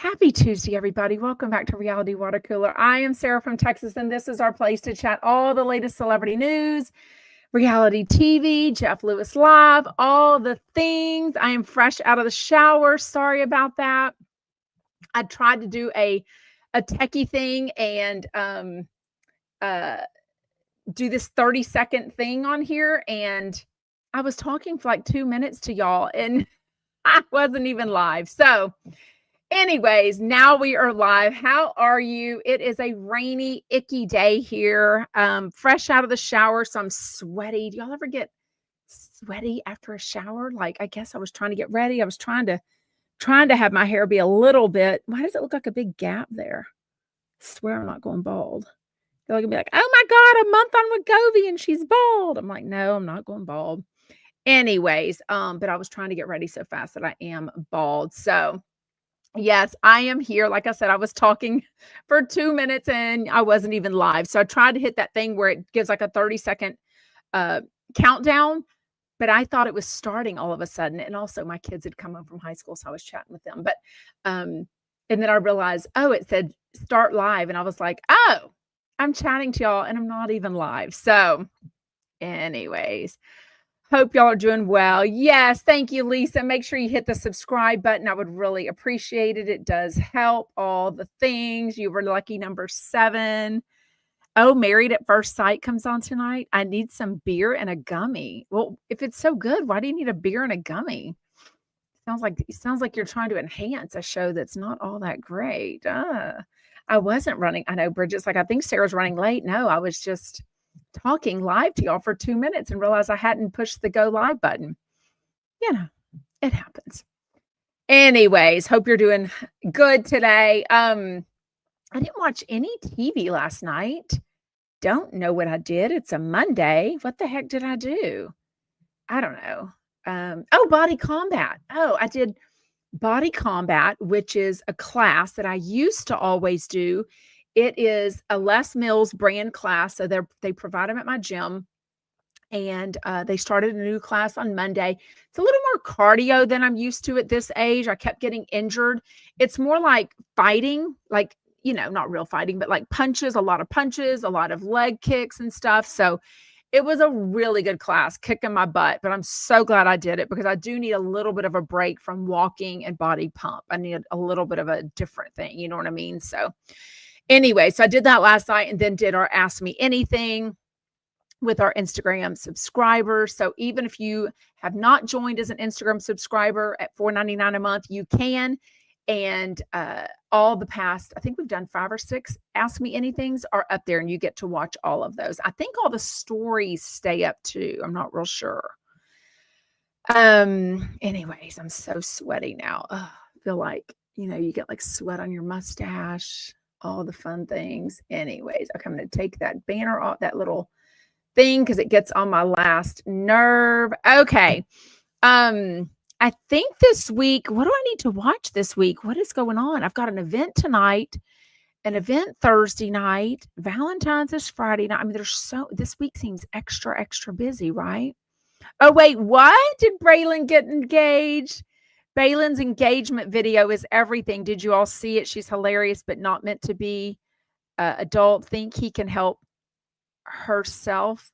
Happy Tuesday, everybody. Welcome back to Reality Water Cooler. I am Sarah from Texas, and this is our place to chat all the latest celebrity news, reality TV, Lewis Live, all the things. I am fresh out of the shower. Sorry about that. I tried to do a techie thing and do this 30-second thing on here, and I was talking for like 2 minutes to y'all, and I wasn't even live. So anyways, now we are live. How are you? It is a rainy, icky day here. Fresh out of the shower, so I'm sweaty. Do y'all ever get sweaty after a shower? Like, I guess I was trying to get ready. I was trying to have my hair be a little bit. Why does it look like a big gap there? I swear I'm not going bald. They're gonna be like, oh my God, a month on Wegovy and she's bald. I'm like, no, I'm not going bald. Anyways, but I was trying to get ready so fast that I am bald. So yes, I am here. Like I said, I was talking for 2 minutes and I wasn't even live. So I tried to hit that thing where it gives like a 30-second countdown, but I thought it was starting all of a sudden. And also my kids had come home from high school, so I was chatting with them. But and then I realized, oh, it said start live. And I was like, oh, I'm chatting to y'all and I'm not even live. So anyways, hope y'all are doing well. Yes, thank you, Lisa. Make sure you hit the subscribe button. I would really appreciate it. It does help. All the things. You were lucky number 7. Oh, Married at First Sight comes on tonight. I need some beer and a gummy. Well, if it's so good, why do you need a beer and a gummy? Sounds like you're trying to enhance a show that's not all that great. I wasn't running. I know Bridget's like, I think Sarah's running late. No, I was just talking live to y'all for 2 minutes and realized I hadn't pushed the go live button. You know, it happens. Anyways, hope you're doing good today. I didn't watch any TV last night. Don't know what I did. It's a Monday. What the heck did I do? I don't know. Body Combat. Oh, I did Body Combat, which is a class that I used to always do. It is a Les Mills brand class. So they provide them at my gym. And they started a new class on Monday. It's a little more cardio than I'm used to at this age. I kept getting injured. It's more like fighting, like, you know, not real fighting, but like punches, a lot of leg kicks and stuff. So it was a really good class, kicking my butt. But I'm so glad I did it because I do need a little bit of a break from walking and body pump. I need a little bit of a different thing. You know what I mean? So anyway, so I did that last night and then did our Ask Me Anything with our Instagram subscribers. So even if you have not joined as an Instagram subscriber at $4.99 a month, you can. And all the past, I think we've done 5 or 6 Ask Me Anythings are up there and you get to watch all of those. I think all the stories stay up too. I'm not real sure. Anyways, I'm so sweaty now. I feel like, you know, you get like sweat on your mustache, all the fun things. Anyways, okay, I'm going to take that banner off, that little thing, because it gets on my last nerve. Okay. I think this week, what do I need to watch this week? What is going on? I've got an event tonight, an event Thursday night. Valentine's is Friday night. I mean, this week seems extra, extra busy, right? Oh, wait, what? Did Braylon get engaged? Baylin's engagement video is everything. Did you all see it? She's hilarious, but not meant to be. Adult think he can help herself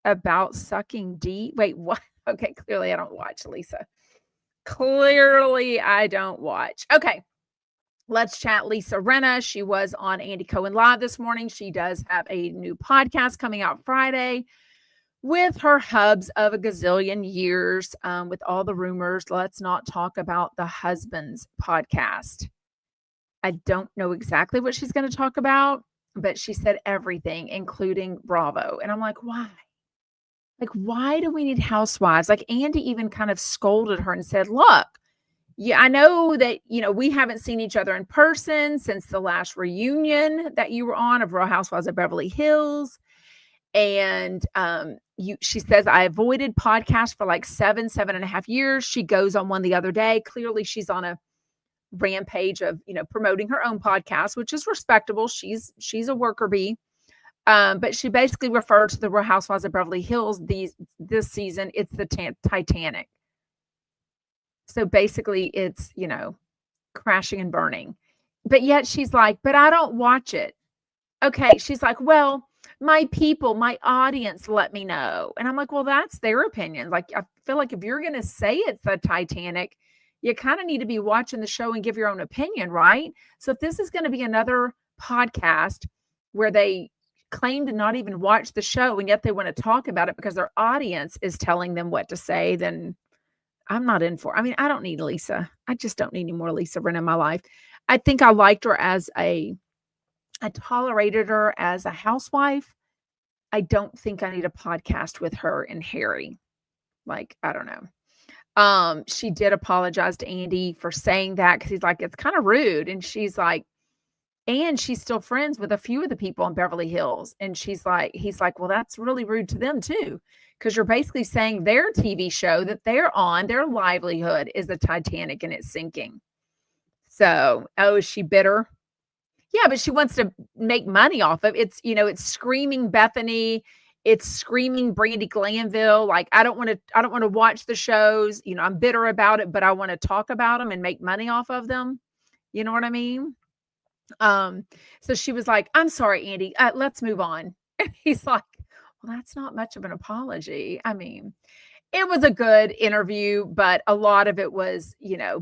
about sucking D. Wait, what? Okay, clearly I don't watch, Lisa. Clearly I don't watch. Okay, let's chat Lisa Rinna. She was on Andy Cohen Live this morning. She does have a new podcast coming out Friday with her hubs of a gazillion years, with all the rumors. Let's not talk about the husband's podcast. I don't know exactly what she's going to talk about, but she said everything, including Bravo. And I'm like, why? Like, why do we need housewives? Like, Andy even kind of scolded her and said, look, yeah, I know that, you know, we haven't seen each other in person since the last reunion that you were on of Real Housewives of Beverly Hills. And she says, I avoided podcasts for like 7.5 years. She goes on one the other day. Clearly she's on a rampage of, you know, promoting her own podcast, which is respectable. She's a worker bee. But she basically referred to the Real Housewives of Beverly Hills this season. It's the Titanic. So basically it's, you know, crashing and burning. But yet she's like, but I don't watch it. Okay. She's like, well, my people, my audience let me know. And I'm like, well, that's their opinion. Like, I feel like if you're going to say it's the Titanic, you kind of need to be watching the show and give your own opinion, right? So if this is going to be another podcast where they claim to not even watch the show and yet they want to talk about it because their audience is telling them what to say, then I'm not in for it. I mean, I don't need Lisa. I just don't need any more Lisa Rinna in my life. I think I liked her I tolerated her as a housewife. I don't think I need a podcast with her and Harry. Like, I don't know. She did apologize to Andy for saying that because he's like, it's kind of rude. And she's like, and she's still friends with a few of the people in Beverly Hills. And he's like, well, that's really rude to them too. Because you're basically saying their TV show that they're on, their livelihood is the Titanic and it's sinking. So, is she bitter? Yeah, but she wants to make money off of it. It's screaming Bethany. It's screaming Brandi Glanville. Like, I don't want to watch the shows. I'm bitter about it, but I want to talk about them and make money off of them. You know what I mean? So she was like, I'm sorry, Andy, let's move on. And he's like, well, that's not much of an apology. I mean, it was a good interview, but a lot of it was,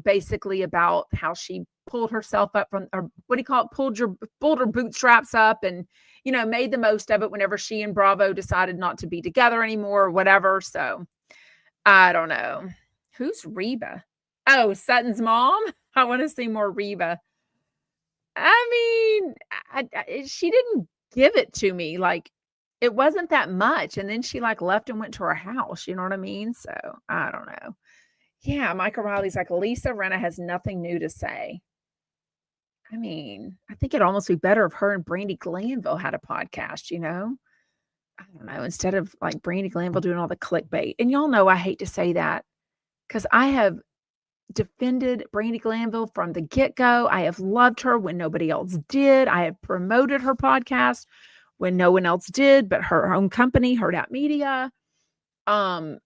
basically about how she pulled herself up from, or what do you call it? Pulled her bootstraps up and, made the most of it whenever she and Bravo decided not to be together anymore or whatever. So I don't know. Who's Reba? Oh, Sutton's mom. I want to see more Reba. I mean, she didn't give it to me. Like, it wasn't that much. And then she left and went to her house. You know what I mean? So I don't know. Yeah. Michael Riley's like, Lisa Rinna has nothing new to say. I mean, I think it'd almost be better if her and Brandi Glanville had a podcast, I don't know, instead of Brandi Glanville doing all the clickbait. And y'all know I hate to say that because I have defended Brandi Glanville from the get-go. I have loved her when nobody else did. I have promoted her podcast when no one else did, but her own company, Herd Out Media. I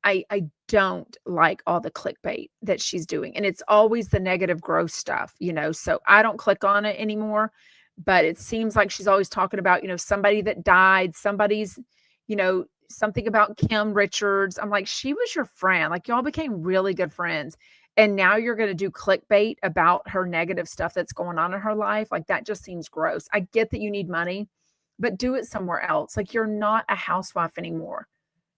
don't like all the clickbait that she's doing. And it's always the negative gross stuff, so I don't click on it anymore. But it seems like she's always talking about, somebody that died, somebody's, something about Kim Richards. I'm like, she was your friend. Like, y'all became really good friends. And now you're going to do clickbait about her negative stuff that's going on in her life. Like, that just seems gross. I get that you need money, but do it somewhere else. Like, you're not a housewife anymore.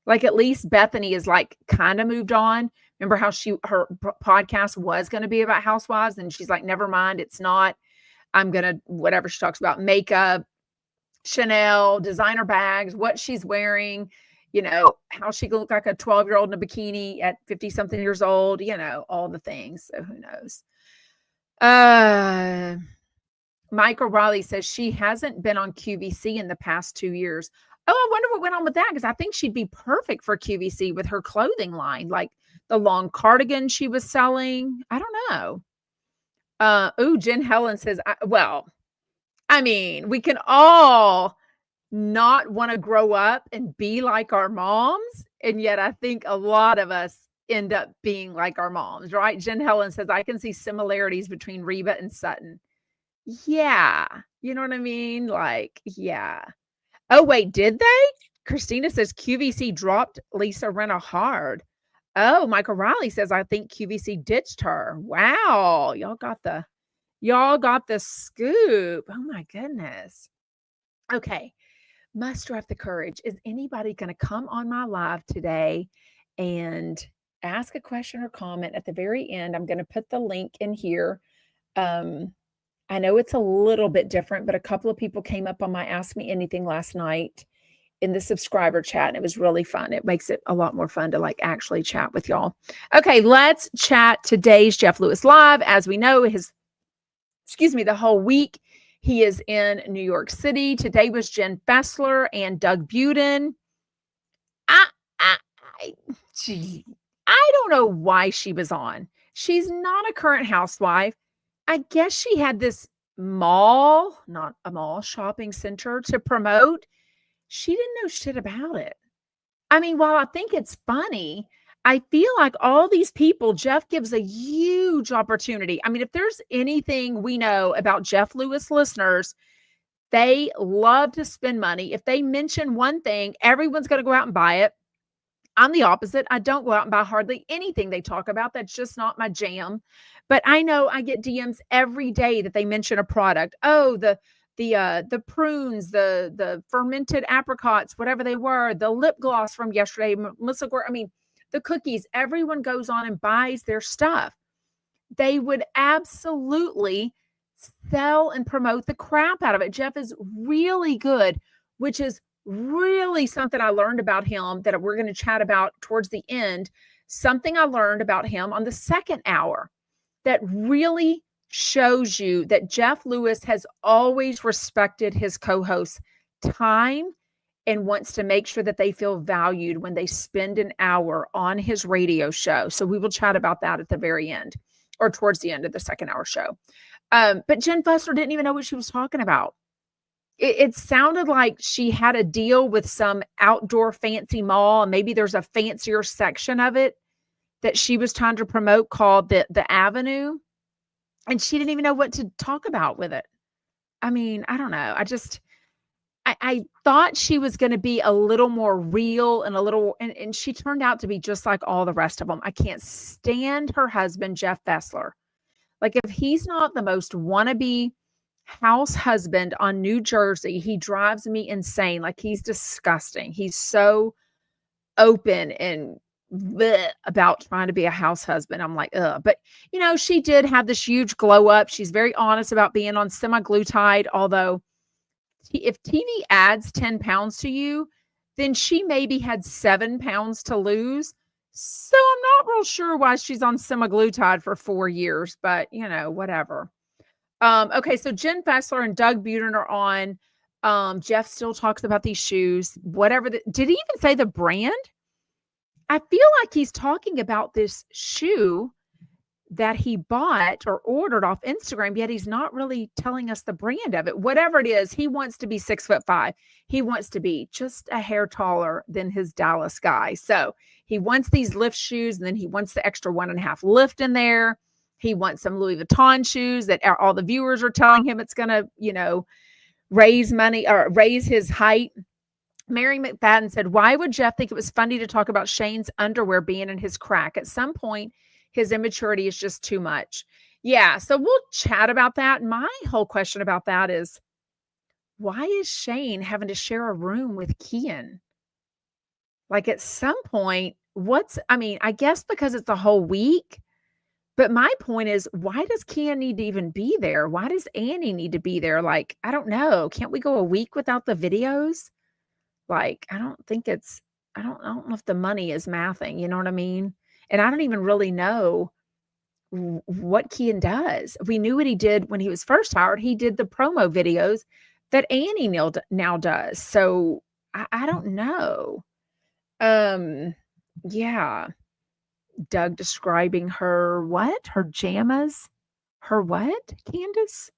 Like, at least Bethany is kind of moved on. Remember how her podcast was going to be about housewives, and she's like, never mind, it's not. I'm going to, whatever she talks about, makeup, Chanel, designer bags, what she's wearing, how she could look like a 12-year-old in a bikini at 50 something years old, all the things. So who knows? Mike O'Reilly says she hasn't been on QVC in the past 2 years. Oh, I wonder what went on with that, because I think she'd be perfect for QVC with her clothing line, like the long cardigan she was selling. I don't know. Jen Helen says, we can all not want to grow up and be like our moms. And yet I think a lot of us end up being like our moms, right? Jen Helen says, I can see similarities between Reba and Sutton. Yeah. You know what I mean? Yeah. Oh, wait, did they? Christina says QVC dropped Lisa Rinna hard. Oh, Michael Riley says, I think QVC ditched her. Wow. Y'all got the scoop. Oh my goodness. Okay. Muster up the courage. Is anybody going to come on my live today and ask a question or comment? At the very end, I'm going to put the link in here. I know it's a little bit different, but a couple of people came up on my Ask Me Anything last night in the subscriber chat, and it was really fun. It makes it a lot more fun to actually chat with y'all. Okay, let's chat today's Jeff Lewis Live. As we know, the whole week he is in New York City. Today was Jenn Fessler and Doug Budin. I don't know why she was on. She's not a current housewife. I guess she had this shopping center to promote. She didn't know shit about it. I mean, while I think it's funny, I feel like all these people, Jeff gives a huge opportunity. I mean, if there's anything we know about Jeff Lewis listeners, they love to spend money. If they mention one thing, everyone's going to go out and buy it. I'm the opposite. I don't go out and buy hardly anything they talk about. That's just not my jam. But I know I get DMs every day that they mention a product. Oh, the prunes, the fermented apricots, whatever they were, the lip gloss from yesterday, Melissa Gore, I mean, the cookies, everyone goes on and buys their stuff. They would absolutely sell and promote the crap out of it. Jeff is really good, which is really something I learned about him that we're going to chat about towards the end. Something I learned about him on the second hour that really shows you that Jeff Lewis has always respected his co-hosts' time and wants to make sure that they feel valued when they spend an hour on his radio show. So we will chat about that at the very end or towards the end of the second hour show. But Jenn Fessler didn't even know what she was talking about. It sounded like she had a deal with some outdoor fancy mall, and maybe there's a fancier section of it that she was trying to promote called the Avenue, and she didn't even know what to talk about with it. I mean, I don't know. I thought she was going to be a little more real and and she turned out to be just like all the rest of them. I can't stand her husband, Jeff Fessler. Like, if he's not the most wannabe house husband on New Jersey, he drives me insane. Like, he's disgusting. He's so open and bleh about trying to be a house husband. I'm like, ugh. But, she did have this huge glow up. She's very honest about being on semaglutide, although if TV adds 10 pounds to you, then she maybe had 7 pounds to lose. So I'm not real sure why she's on semaglutide for 4 years, but whatever. Okay, so Jenn Fessler and Doug Budin are on. Jeff still talks about these shoes. Whatever. Did he even say the brand? I feel like he's talking about this shoe that he bought or ordered off Instagram, yet he's not really telling us the brand of it. Whatever it is, he wants to be 6'5". He wants to be just a hair taller than his Dallas guy. So he wants these lift shoes, and then he wants the extra 1.5 lift in there. He wants some Louis Vuitton shoes that all the viewers are telling him it's going to, raise money or raise his height. Mary McFadden said, why would Jeff think it was funny to talk about Shane's underwear being in his crack? At some point, his immaturity is just too much. Yeah, so we'll chat about that. My whole question about that is, why is Shane having to share a room with Kian? Like, at some point, I guess because it's a whole week. But my point is, why does Kian need to even be there? Why does Annie need to be there? Like, I don't know. Can't we go a week without the videos? Like, I don't know if the money is mathing, you know what I mean? And I don't even really know what Kian does. We knew what he did when he was first hired. He did the promo videos that Annie now does. So I don't know. Yeah. Doug describing her what? Her jammas? Her what, Candace?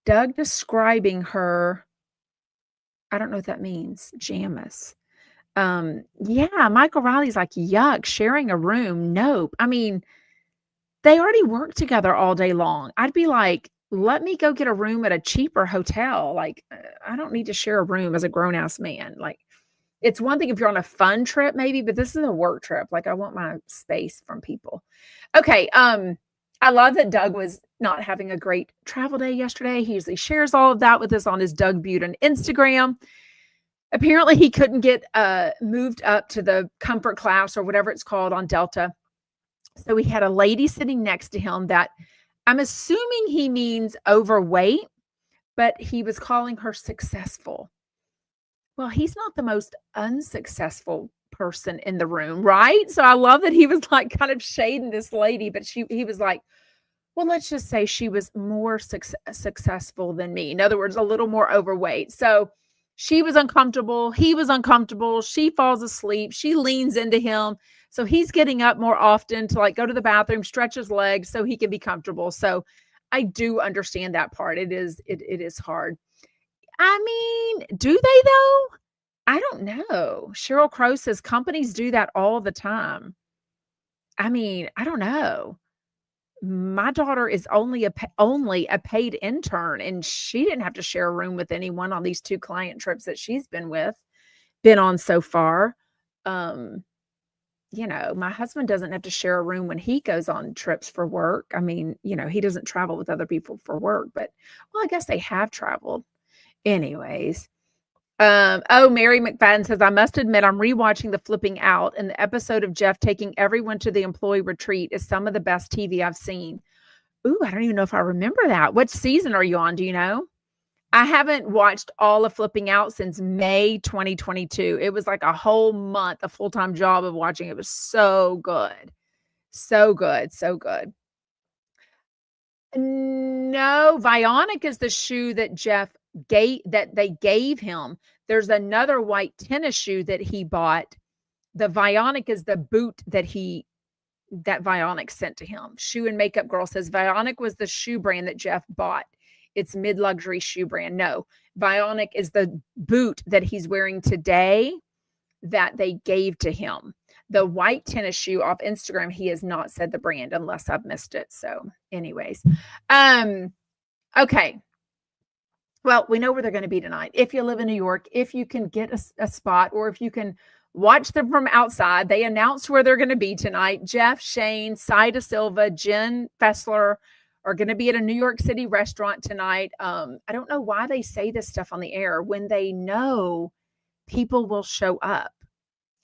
Doug describing her, I don't know what that means. Jammas. Yeah, Michael Riley's like, yuck, sharing a room. Nope. I mean, they already work together all day long. I'd be like, let me go get a room at a cheaper hotel. Like, I don't need to share a room as a grown-ass man. Like, it's one thing if you're on a fun trip, maybe, but this is a work trip. Like, I want my space from people. Okay. I love that Doug was not having a great travel day yesterday. He usually shares all of that with us on his Doug Budin Instagram. Apparently he couldn't get moved up to the comfort class or whatever it's called on Delta. So he had a lady sitting next to him that I'm assuming he means overweight, but he was calling her successful. Well, he's not the most unsuccessful person in the room, right? So I love that he was like kind of shading this lady, but he was like, well, let's just say she was more successful than me. In other words, a little more overweight. So she was uncomfortable. He was uncomfortable. She falls asleep. She leans into him. So he's getting up more often to like go to the bathroom, stretch his legs so he can be comfortable. So I do understand that part. It is hard. I mean, do they though? I don't know. Cheryl Crow says companies do that all the time. I mean, I don't know. My daughter is only a paid intern, and she didn't have to share a room with anyone on these 2 client trips that she's been on so far. Um, my husband doesn't have to share a room when he goes on trips for work. I mean, he doesn't travel with other people for work, but well, I guess they have traveled. Anyways. Mary McFadden says, I must admit, I'm rewatching The Flipping Out, and the episode of Jeff taking everyone to the employee retreat is some of the best TV I've seen. Ooh, I don't even know if I remember that. What season are you on? Do you know? I haven't watched all of Flipping Out since May 2022. It was like a whole month, a full-time job of watching. It was so good. So good. So good. No, Vionic is the shoe that they gave him. There's another white tennis shoe that he bought. The Vionic is the boot that Vionic sent to him. Shoe and Makeup Girl says Vionic was the shoe brand that Jeff bought. It's mid-luxury shoe brand. No, Vionic is the boot that he's wearing today that they gave to him. The white tennis shoe off Instagram, he has not said the brand unless I've missed it. So anyways, okay. Well, we know where they're going to be tonight. If you live in New York, if you can get a spot, or if you can watch them from outside, they announced where they're going to be tonight. Jeff, Shane, Cy Da Silva, Jenn Fessler are going to be at a New York City restaurant tonight. I don't know why they say this stuff on the air when they know people will show up.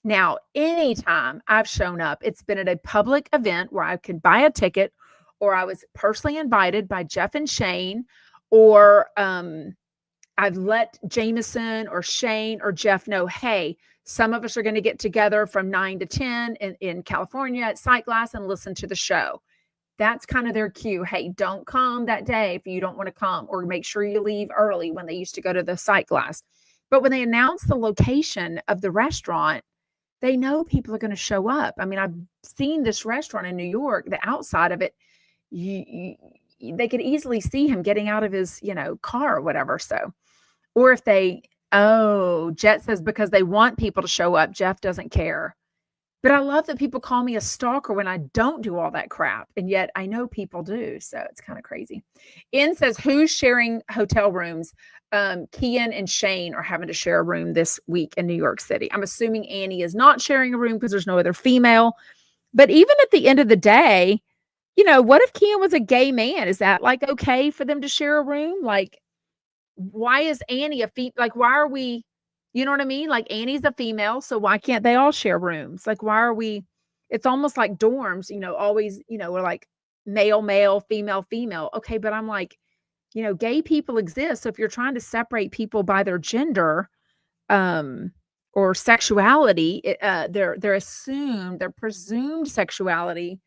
Now, anytime I've shown up, it's been at a public event where I could buy a ticket, or I was personally invited by Jeff and Shane, or I've let Jameson or Shane or Jeff know, hey, some of us are going to get together from 9 to 10 in California at Sight Glass and listen to the show. That's kind of their cue. Hey, don't come that day if you don't want to come, or make sure you leave early when they used to go to the Sight Glass. But when they announce the location of the restaurant, they know people are going to show up. I mean, I've seen this restaurant in New York, the outside of it, they could easily see him getting out of his, car or whatever. So, or if Jet says because they want people to show up, Jeff doesn't care. But I love that people call me a stalker when I don't do all that crap. And yet I know people do. So it's kind of crazy. N says, who's sharing hotel rooms? Kian and Shane are having to share a room this week in New York City. I'm assuming Annie is not sharing a room because there's no other female. But even at the end of the day, what if Kian was a gay man? Is that like okay for them to share a room? Like, why is Annie a female? Like, why are we, you know what I mean? Like, Annie's a female, so why can't they all share rooms? Like, why are we, it's almost like dorms, always, we're like male, male, female, female. Okay, but I'm like, gay people exist. So if you're trying to separate people by their gender, or sexuality, their presumed sexuality,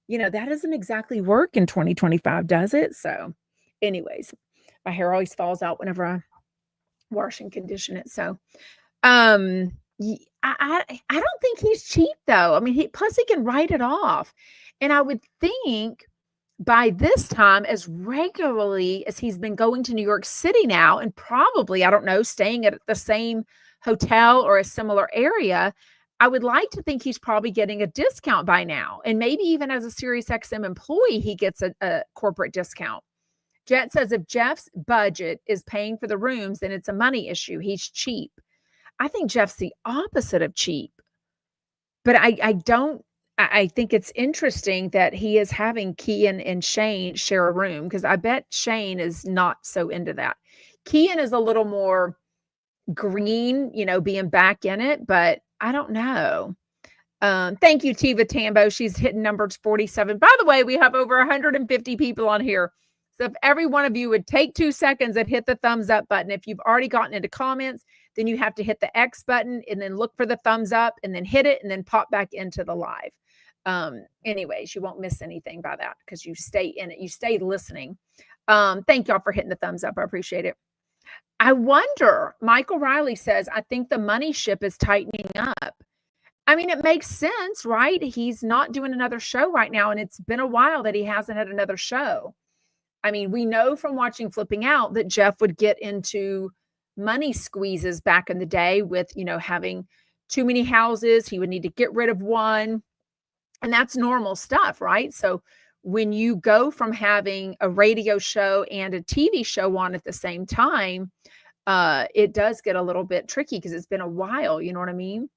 that doesn't exactly work in 2025, does it? So anyways, my hair always falls out whenever I wash and condition it. So, I don't think he's cheap though. I mean, plus he can write it off. And I would think by this time, as regularly as he's been going to New York City now, and probably, I don't know, staying at the same hotel or a similar area, I would like to think he's probably getting a discount by now. And maybe even as a SiriusXM employee, he gets a corporate discount. Jet says if Jeff's budget is paying for the rooms, then it's a money issue. He's cheap. I think Jeff's the opposite of cheap. But I think it's interesting that he is having Kian and Shane share a room, because I bet Shane is not so into that. Kian is a little more green, being back in it, but I don't know. Thank you, Tiva Tambo. She's hitting numbers 47. By the way, we have over 150 people on here. So if every one of you would take 2 seconds and hit the thumbs up button, if you've already gotten into comments, then you have to hit the X button and then look for the thumbs up and then hit it and then pop back into the live. Anyways, you won't miss anything by that because you stay in it. You stay listening. Thank y'all for hitting the thumbs up. I appreciate it. I wonder, Michael Riley says, I think the money ship is tightening up. I mean, it makes sense, right? He's not doing another show right now, and it's been a while that he hasn't had another show. I mean, we know from watching Flipping Out that Jeff would get into money squeezes back in the day with, having too many houses. He would need to get rid of one. And that's normal stuff, right? So when you go from having a radio show and a TV show on at the same time, it does get a little bit tricky because it's been a while. You know what I mean?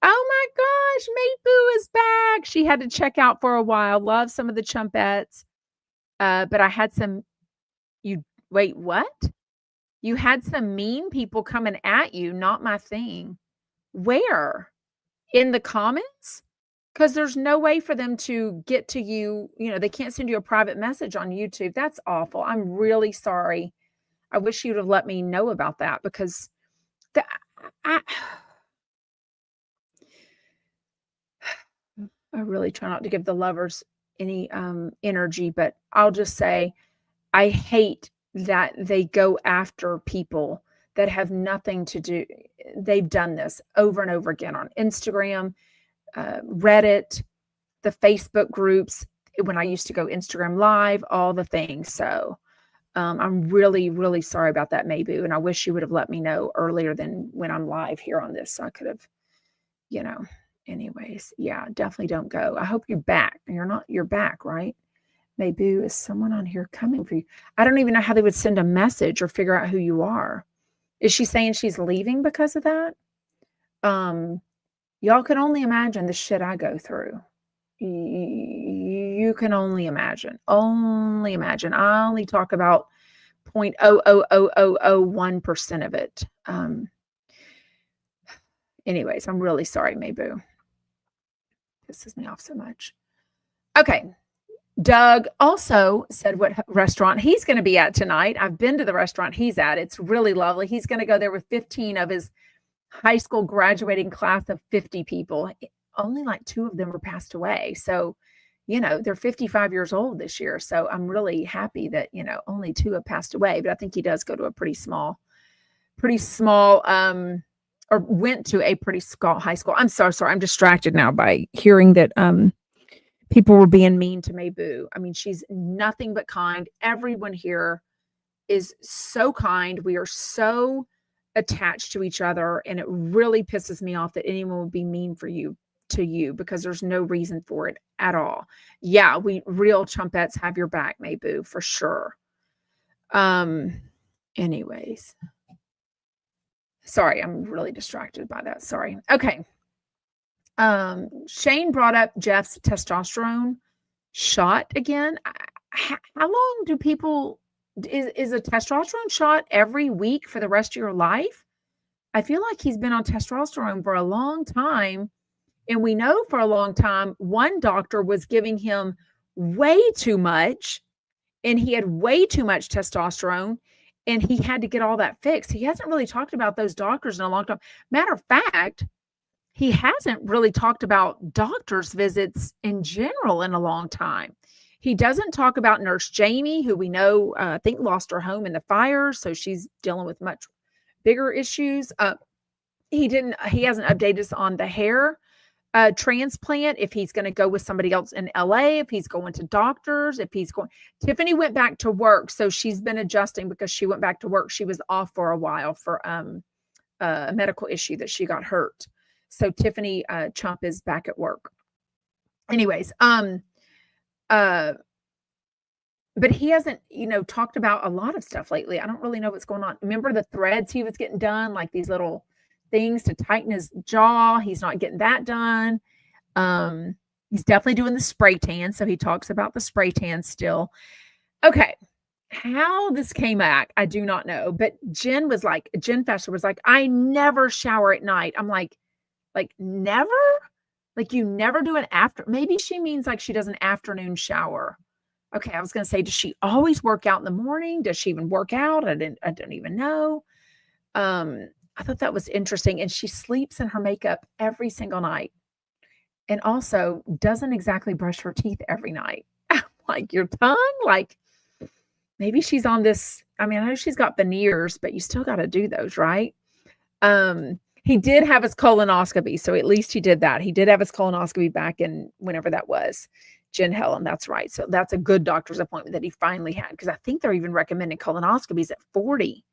Oh my gosh, Mayboo is back. She had to check out for a while. Love some of the chumpettes. But I had wait, what? You had some mean people coming at you, not my thing. Where? In the comments? Because there's no way for them to get to you. You know, they can't send you a private message on YouTube. That's awful. I'm really sorry. I wish you'd have let me know about that because I really try not to give the lovers any energy, but I'll just say I hate that they go after people that have nothing to do. They've done this over and over again on Instagram, Reddit, the Facebook groups, when I used to go Instagram Live, all the things. So I'm really, really sorry about that, Mayboo. And I wish you would have let me know earlier than when I'm live here on this. So I could have, anyways. Yeah, definitely don't go. I hope you're back. You're back, right? Mayboo, is someone on here coming for you? I don't even know how they would send a message or figure out who you are. Is she saying she's leaving because of that? Y'all can only imagine the shit I go through. You can only imagine. Only imagine. I only talk about 0.00001% of it. Anyways, I'm really sorry, Mayboo. Pisses me off so much. Okay. Doug also said what restaurant he's going to be at tonight. I've been to the restaurant he's at. It's really lovely. He's going to go there with 15 of his high school graduating class of 50 people. Only like 2 of them were passed away. So, they're 55 years old this year. So I'm really happy that, only 2 have passed away, but I think he does go to a pretty small, or went to a pretty small high school. I'm so sorry. I'm distracted now by hearing that, people were being mean to Mayboo. I mean, she's nothing but kind. Everyone here is so kind. We are so attached to each other, and it really pisses me off that anyone would be mean to you because there's no reason for it at all. Yeah, we real chumpettes have your back, Mayboo, for sure. Anyways. Sorry, I'm really distracted by that. Sorry. Okay. Shane brought up Jeff's testosterone shot again. How long do people is a testosterone shot every week for the rest of your life? I feel like he's been on testosterone for a long time. And we know for a long time, one doctor was giving him way too much and he had way too much testosterone and he had to get all that fixed. He hasn't really talked about those doctors in a long time. Matter of fact, he hasn't really talked about doctor's visits in general in a long time. He doesn't talk about Nurse Jamie, who we know, I think lost her home in the fire. So she's dealing with much bigger issues. He hasn't updated us on the hair transplant, if he's going to go with somebody else in LA, if he's going to doctors, Tiffany went back to work. So she's been adjusting because she went back to work. She was off for a while for a medical issue that she got hurt. So Tiffany Chump is back at work. Anyways, but he hasn't, talked about a lot of stuff lately. I don't really know what's going on. Remember the threads he was getting done, like these little things to tighten his jaw. He's not getting that done. He's definitely doing the spray tan. So he talks about the spray tan still. Okay. How this came back, I do not know. But Jenn Fessler was like, I never shower at night. I'm like never? Like you never do an maybe she means like she does an afternoon shower. Okay, I was going to say, does she always work out in the morning? Does she even work out? I don't even know. I thought that was interesting. And she sleeps in her makeup every single night. And also doesn't exactly brush her teeth every night. Like your tongue, like maybe she's on this. I mean, I know she's got veneers, but you still got to do those, right? He did have his colonoscopy. So at least he did that. He did have his colonoscopy back in whenever that was. Jen Helen, that's right. So that's a good doctor's appointment that he finally had. Because I think they're even recommending colonoscopies at 40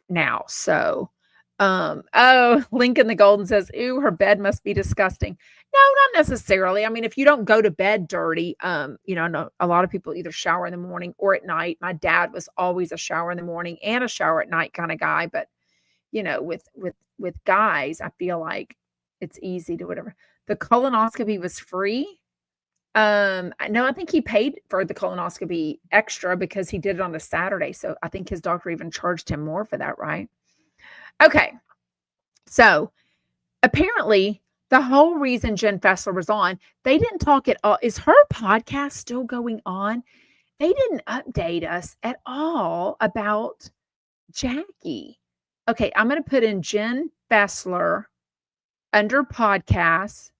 now. So Oh, Lincoln the Golden says, "Ooh, her bed must be disgusting." No, not necessarily. I mean, if you don't go to bed dirty, I know a lot of people either shower in the morning or at night. My dad was always a shower in the morning and a shower at night kind of guy, but with guys, I feel like it's easy to whatever. The colonoscopy was free. No, I think he paid for the colonoscopy extra because he did it on a Saturday. So I think his doctor even charged him more for that, right? Okay. So apparently the whole reason Jenn Fessler was on, they didn't talk at all. Is her podcast still going on? They didn't update us at all about Jackie. Okay, I'm going to put in Jenn Fessler under podcasts.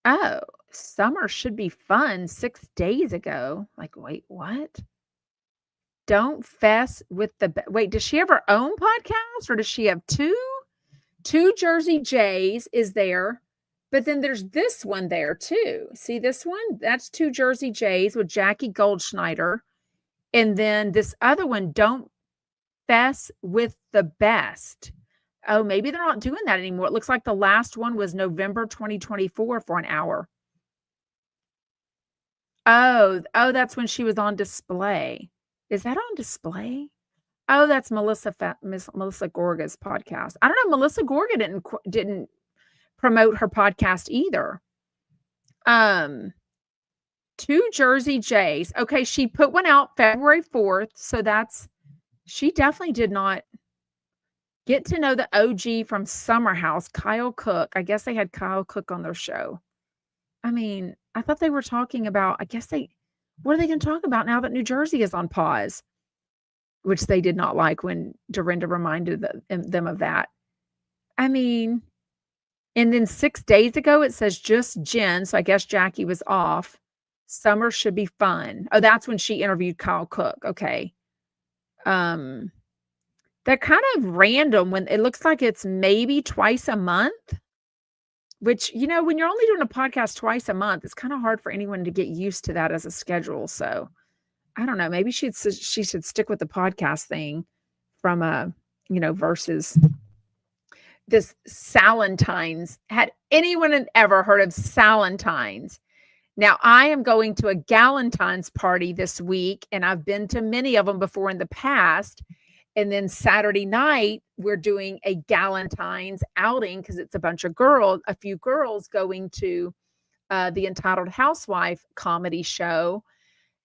Oh, summer should be fun 6 days ago. Like, wait, what? Don't fess with wait, does she have her own podcast or does she have two? Two Jersey Jays is there, but then there's this one there too. See this one? That's Two Jersey Jays with Jackie Goldschneider. And then this other one, Don't Fess with the Best. Oh, maybe they're not doing that anymore. It looks like the last one was November 2024 for an hour. Oh, that's when she was on display. Is that on display? Oh, that's Melissa Gorga's podcast. I don't know. Melissa Gorga didn't promote her podcast either. Two Jersey Jays. Okay, she put one out February 4th, so she definitely did not get to know the OG from Summer House, Kyle Cook. I guess they had Kyle Cook on their show. I mean, I thought they were talking about, what are they going to talk about now that New Jersey is on pause? Which they did not like when Dorinda reminded them of that. I mean, and then 6 days ago, it says just Jenn. So I guess Jackie was off. Summer should be fun. Oh, that's when she interviewed Kyle Cook. Okay. They're kind of random when it looks like it's maybe twice a month, which, when you're only doing a podcast twice a month, it's kind of hard for anyone to get used to that as a schedule. So I don't know. Maybe she should stick with the podcast thing from versus this Salentines. Had anyone ever heard of Salentines? Now I am going to a Galentine's party this week, and I've been to many of them before in the past. And then Saturday night, we're doing a Galentine's outing because it's a few girls going to the Entitled Housewife comedy show.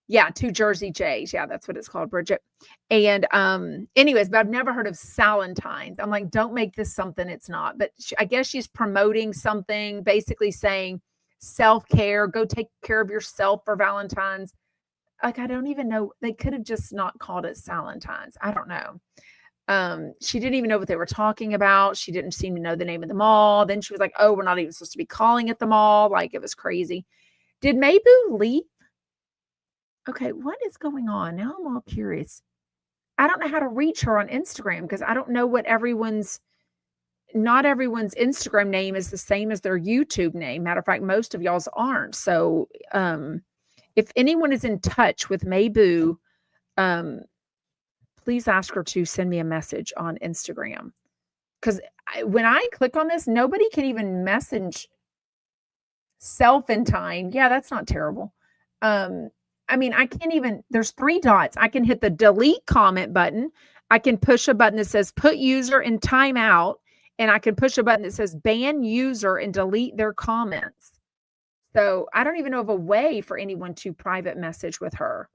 Yeah, Two Jersey Jays. Yeah, that's what it's called, Bridget. And anyways, but I've never heard of Salentines. I'm like, don't make this something it's not. But I guess she's promoting something, basically saying self-care, go take care of yourself for Valentine's. Like, I don't even know. They could have just not called it Salentines. I don't know. She didn't even know what they were talking about. She didn't seem to know the name of the mall. Then she was like, oh, we're not even supposed to be calling it the mall. Like, it was crazy. Did Mabu leave? Okay, what is going on? Now I'm all curious. I don't know how to reach her on Instagram because I don't know what not everyone's Instagram name is the same as their YouTube name. Matter of fact, most of y'all's aren't. So if anyone is in touch with Mabu, please ask her to send me a message on Instagram. Because when I click on this, nobody can even message Self-in-Time. Yeah, that's not terrible. I mean, I can't even, there's 3 dots. I can hit the delete comment button. I can push a button that says put user in timeout. And I can push a button that says ban user and delete their comments. So I don't even know of a way for anyone to private message with her.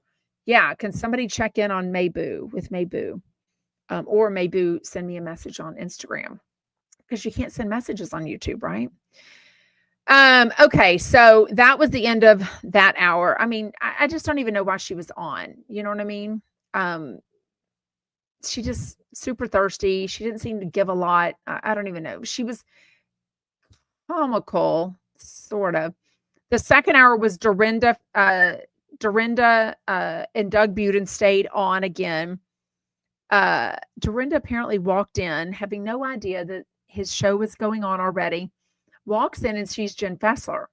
Yeah. Can somebody check in on Mabu with Mabu? Or Mabu send me a message on Instagram? Because you can't send messages on YouTube, right? Okay, so that was the end of that hour. I mean, I just don't even know why she was on. You know what I mean? She just super thirsty. She didn't seem to give a lot. I don't even know. She was comical, sort of. The second hour was Dorinda and Doug Budin stayed on again. Dorinda apparently walked in having no idea that his show was going on already. Walks in and she's Jenn Fessler.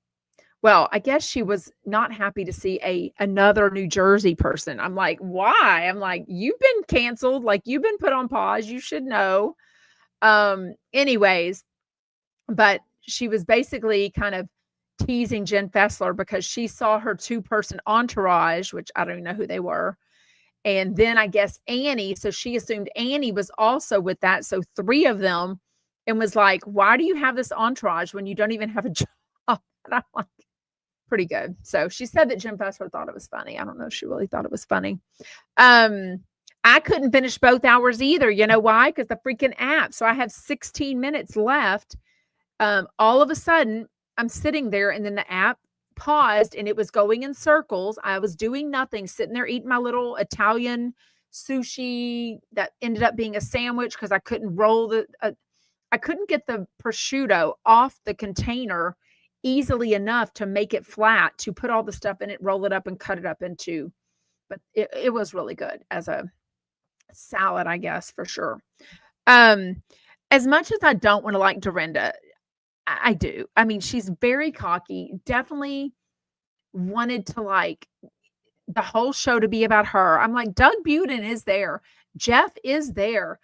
Well, I guess she was not happy to see another New Jersey person. I'm like, why? I'm like, you've been canceled. Like, you've been put on pause. You should know. Anyways, but she was basically kind of teasing Jenn Fessler because she saw her 2-person entourage, which I don't even know who they were. And then I guess Annie, so she assumed Annie was also with that. So 3 of them, and was like, why do you have this entourage when you don't even have a job? And I'm like, pretty good. So she said that Jenn Fessler thought it was funny. I don't know if she really thought it was funny. I couldn't finish both hours either. You know why? Because the freaking app. So I have 16 minutes left. All of a sudden, I'm sitting there, and then the app paused, and it was going in circles. I was doing nothing, sitting there eating my little Italian sushi that ended up being a sandwich because I couldn't I couldn't get the prosciutto off the container easily enough to make it flat, to put all the stuff in it, roll it up, and cut it up into. But it was really good as a salad, I guess, for sure. As much as I don't want to like Dorinda, I do. I mean, she's very cocky, definitely wanted to like the whole show to be about her. I'm like, Doug Budin is there. Jeff is there.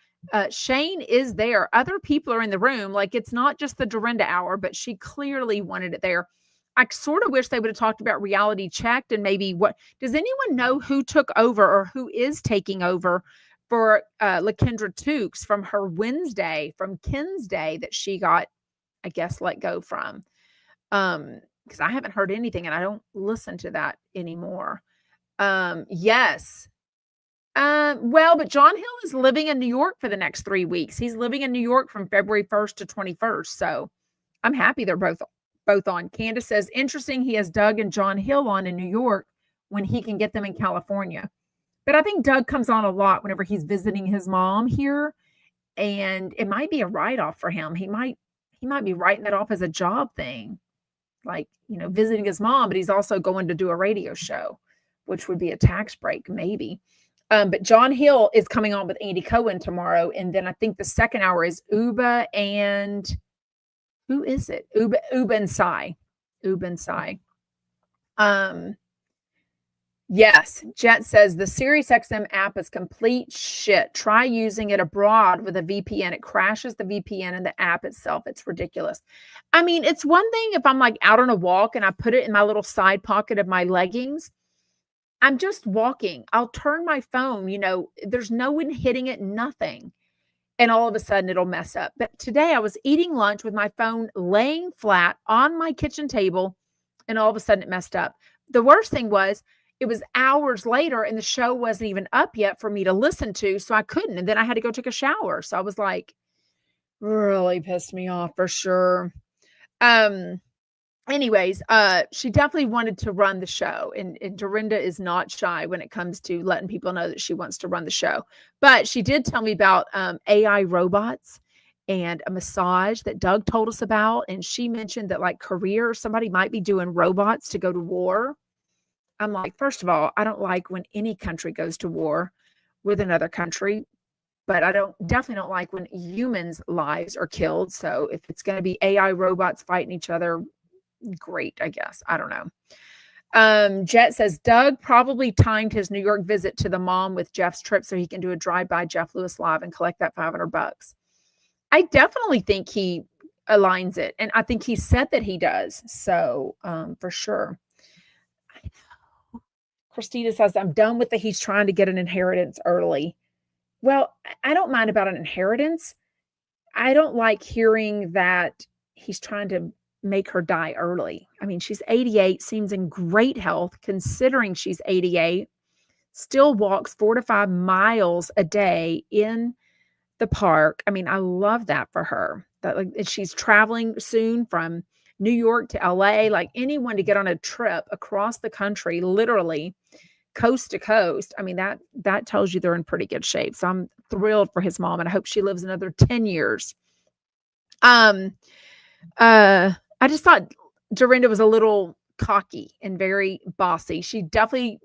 Shane is there. Other people are in the room. Like, it's not just the Dorinda hour, but she clearly wanted it there. I sort of wish they would have talked about Reality Checked and maybe does anyone know who took over or who is taking over for LaKendra Tukes from her Wednesday, from Ken's Day that she got, I guess, let go from. Because I haven't heard anything and I don't listen to that anymore. Yes. Well, but John Hill is living in New York for the next 3 weeks. He's living in New York from February 1st to 21st. So I'm happy they're both on. Candace says, interesting, he has Doug and John Hill on in New York when he can get them in California. But I think Doug comes on a lot whenever he's visiting his mom here. And it might be a write-off for him. He might be writing that off as a job thing. Like, visiting his mom, but he's also going to do a radio show, which would be a tax break, maybe. But John Hill is coming on with Andy Cohen tomorrow. And then I think the second hour is Uba and who is it? Uba and Sai. Uba and Sai. Yes. Jet says the SiriusXM app is complete shit. Try using it abroad with a VPN. It crashes the VPN and the app itself. It's ridiculous. I mean, it's one thing if I'm like out on a walk and I put it in my little side pocket of my leggings. I'm just walking. I'll turn my phone, there's no one hitting it, nothing. And all of a sudden it'll mess up. But today I was eating lunch with my phone laying flat on my kitchen table, and all of a sudden it messed up. The worst thing was it was hours later and the show wasn't even up yet for me to listen to, so I couldn't. And then I had to go take a shower. So I was like, really pissed me off for sure. Anyways, she definitely wanted to run the show, and Dorinda is not shy when it comes to letting people know that she wants to run the show. But she did tell me about AI robots and a massage that Doug told us about. And she mentioned that like Korea, somebody might be doing robots to go to war. I'm like, first of all, I don't like when any country goes to war with another country, but I definitely don't like when humans' lives are killed. So if it's going to be AI robots fighting each other, great, I guess. I don't know. Jet says Doug probably timed his New York visit to the mom with Jeff's trip so he can do a drive-by Jeff Lewis Live and collect that $500. I definitely think he aligns it, and I think he said that he does. So for sure. I know. Christina says I'm done with he's trying to get an inheritance early. Well, I don't mind about an inheritance. I don't like hearing that he's trying to make her die early. I mean, she's 88, seems in great health considering she's 88, still walks 4 to 5 miles a day in the park. I mean, I love that for her. That like she's traveling soon from New York to LA, like anyone to get on a trip across the country, literally coast to coast. I mean, that tells you they're in pretty good shape. So I'm thrilled for his mom, and I hope she lives another 10 years. I just thought Dorinda was a little cocky and very bossy. She definitely